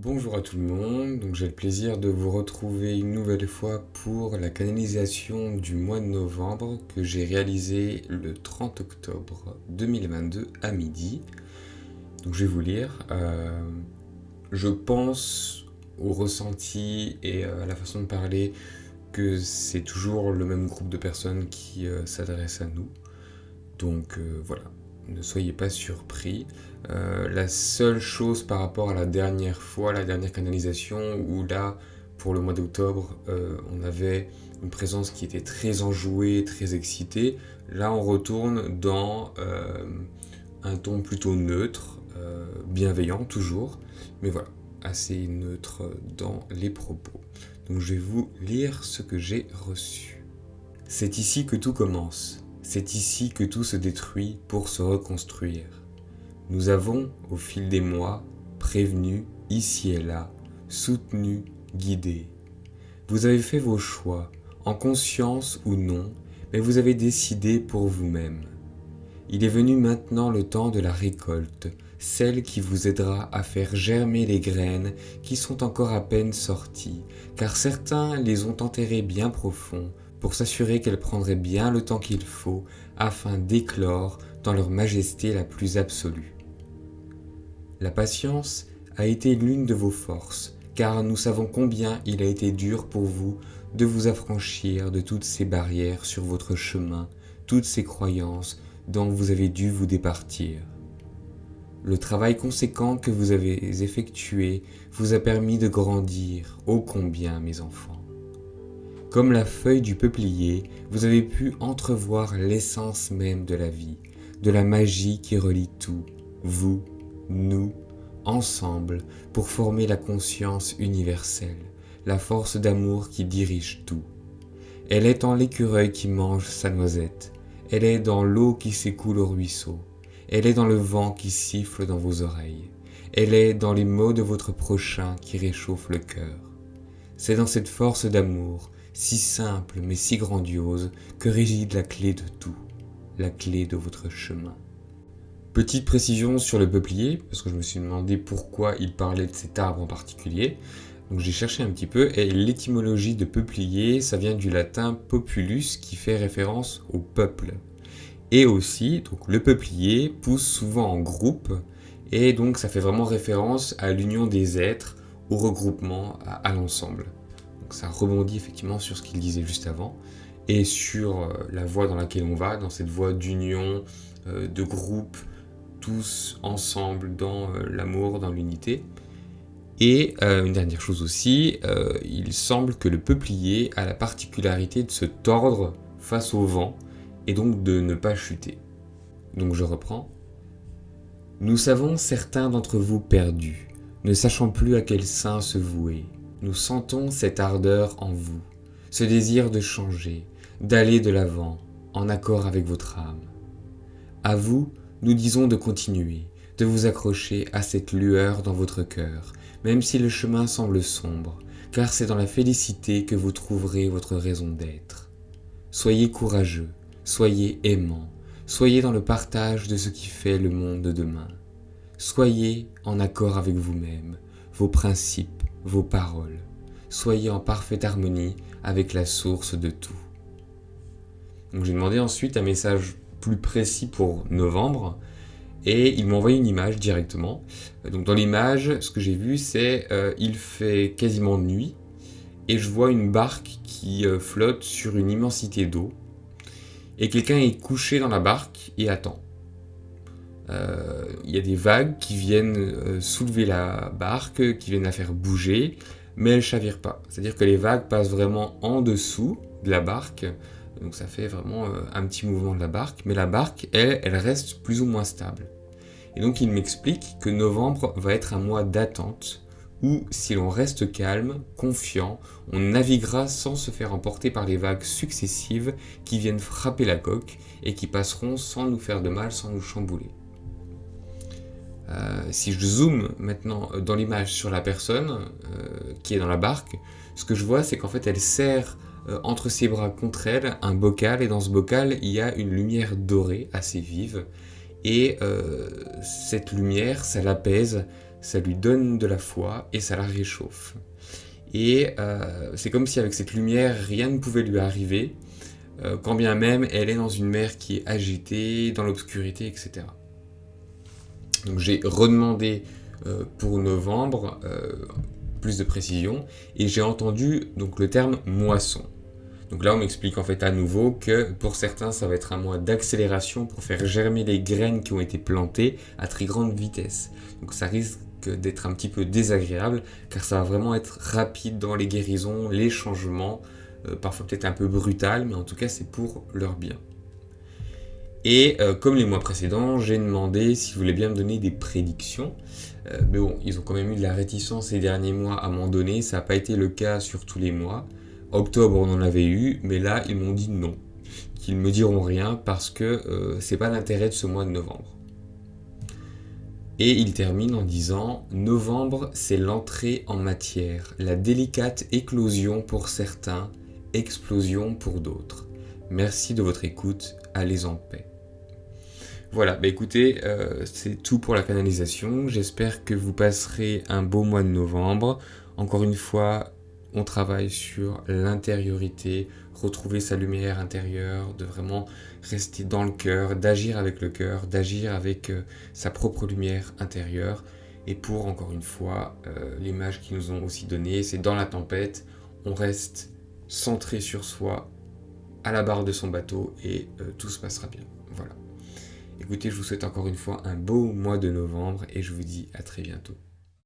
Bonjour à tout le monde, donc j'ai le plaisir de vous retrouver une nouvelle fois pour la canalisation du mois de novembre que j'ai réalisé le 30 octobre 2022 à midi. Donc je vais vous lire. Je pense au ressenti et à la façon de parler que c'est toujours le même groupe de personnes qui s'adresse à nous. Donc voilà, ne soyez pas surpris. La seule chose par rapport à la dernière fois, la dernière canalisation, où là, pour le mois d'octobre, on avait une présence qui était très enjouée, très excitée. Là, on retourne dans un ton plutôt neutre, bienveillant toujours, mais voilà, assez neutre dans les propos. Donc je vais vous lire ce que j'ai reçu. C'est ici que tout commence. C'est ici que tout se détruit pour se reconstruire. Nous avons, au fil des mois, prévenu ici et là, soutenu, guidé. Vous avez fait vos choix, en conscience ou non, mais vous avez décidé pour vous-même. Il est venu maintenant le temps de la récolte, celle qui vous aidera à faire germer les graines qui sont encore à peine sorties, car certains les ont enterrées bien profond pour s'assurer qu'elles prendraient bien le temps qu'il faut afin d'éclore dans leur majesté la plus absolue. La patience a été l'une de vos forces, car nous savons combien il a été dur pour vous de vous affranchir de toutes ces barrières sur votre chemin, toutes ces croyances dont vous avez dû vous départir. Le travail conséquent que vous avez effectué vous a permis de grandir, ô combien, mes enfants. Comme la feuille du peuplier, vous avez pu entrevoir l'essence même de la vie, de la magie qui relie tout, vous, nous, ensemble, pour former la conscience universelle, la force d'amour qui dirige tout. Elle est en l'écureuil qui mange sa noisette, elle est dans l'eau qui s'écoule au ruisseau, elle est dans le vent qui siffle dans vos oreilles, elle est dans les mots de votre prochain qui réchauffent le cœur. C'est dans cette force d'amour, si simple mais si grandiose, que réside la clé de tout, la clé de votre chemin. Petite précision sur le peuplier, parce que je me suis demandé pourquoi il parlait de cet arbre en particulier. Donc j'ai cherché un petit peu, et l'étymologie de peuplier, ça vient du latin populus, qui fait référence au peuple. Et aussi, donc le peuplier pousse souvent en groupe, et donc ça fait vraiment référence à l'union des êtres, au regroupement, à l'ensemble. Donc ça rebondit effectivement sur ce qu'il disait juste avant, et sur la voie dans laquelle on va, dans cette voie d'union, de groupe, tous ensemble dans l'amour, dans l'unité. Et une dernière chose aussi, il semble que le peuplier a la particularité de se tordre face au vent et donc de ne pas chuter. Donc je reprends. Nous savons certains d'entre vous perdus, ne sachant plus à quel sein se vouer. Nous sentons cette ardeur en vous, ce désir de changer, d'aller de l'avant, en accord avec votre âme. À vous, nous disons de continuer, de vous accrocher à cette lueur dans votre cœur, même si le chemin semble sombre, car c'est dans la félicité que vous trouverez votre raison d'être. Soyez courageux, soyez aimants, soyez dans le partage de ce qui fait le monde de demain. Soyez en accord avec vous-même, vos principes, vos paroles. Soyez en parfaite harmonie avec la source de tout. Donc j'ai demandé ensuite un message plus précis pour novembre, et il m'a envoyé une image directement. Donc dans l'image, ce que j'ai vu, c'est il fait quasiment nuit, et je vois une barque qui flotte sur une immensité d'eau, et quelqu'un est couché dans la barque et attend. Il y a des vagues qui viennent soulever la barque, qui viennent la faire bouger, mais elle ne chavire pas. C'est-à-dire que les vagues passent vraiment en dessous de la barque, donc ça fait vraiment un petit mouvement de la barque, mais la barque, elle reste plus ou moins stable. Et donc il m'explique que novembre va être un mois d'attente, où si l'on reste calme, confiant, on naviguera sans se faire emporter par les vagues successives qui viennent frapper la coque et qui passeront sans nous faire de mal, sans nous chambouler. Si je zoome maintenant dans l'image sur la personne qui est dans la barque, ce que je vois, c'est qu'en fait elle serre entre ses bras contre elle un bocal, et dans ce bocal il y a une lumière dorée assez vive, et cette lumière, ça l'apaise, ça lui donne de la foi et ça la réchauffe. Et c'est comme si avec cette lumière, rien ne pouvait lui arriver, quand bien même elle est dans une mer qui est agitée, dans l'obscurité, etc. Donc j'ai redemandé pour novembre plus de précision, et j'ai entendu donc le terme moisson. Donc là on m'explique en fait à nouveau que pour certains ça va être un mois d'accélération pour faire germer les graines qui ont été plantées à très grande vitesse. Donc ça risque d'être un petit peu désagréable car ça va vraiment être rapide dans les guérisons, les changements, parfois peut-être un peu brutal, mais en tout cas c'est pour leur bien. Et comme les mois précédents, j'ai demandé s'ils voulaient bien me donner des prédictions. Mais bon, ils ont quand même eu de la réticence ces derniers mois à m'en donner. Ça n'a pas été le cas sur tous les mois. Octobre, on en avait eu, mais là, ils m'ont dit non. Qu'ils ne me diront rien parce que c'est pas l'intérêt de ce mois de novembre. Et il termine en disant « Novembre, c'est l'entrée en matière, la délicate éclosion pour certains, explosion pour d'autres. Merci de votre écoute, allez en paix. » Voilà, bah écoutez, c'est tout pour la canalisation. J'espère que vous passerez un beau mois de novembre. Encore une fois, on travaille sur l'intériorité, retrouver sa lumière intérieure, de vraiment rester dans le cœur, d'agir avec le cœur, d'agir avec sa propre lumière intérieure. Et pour, encore une fois, l'image qu'ils nous ont aussi donnée, c'est dans la tempête, on reste centré sur soi, à la barre de son bateau, et tout se passera bien. Voilà. Écoutez, je vous souhaite encore une fois un beau mois de novembre et je vous dis à très bientôt.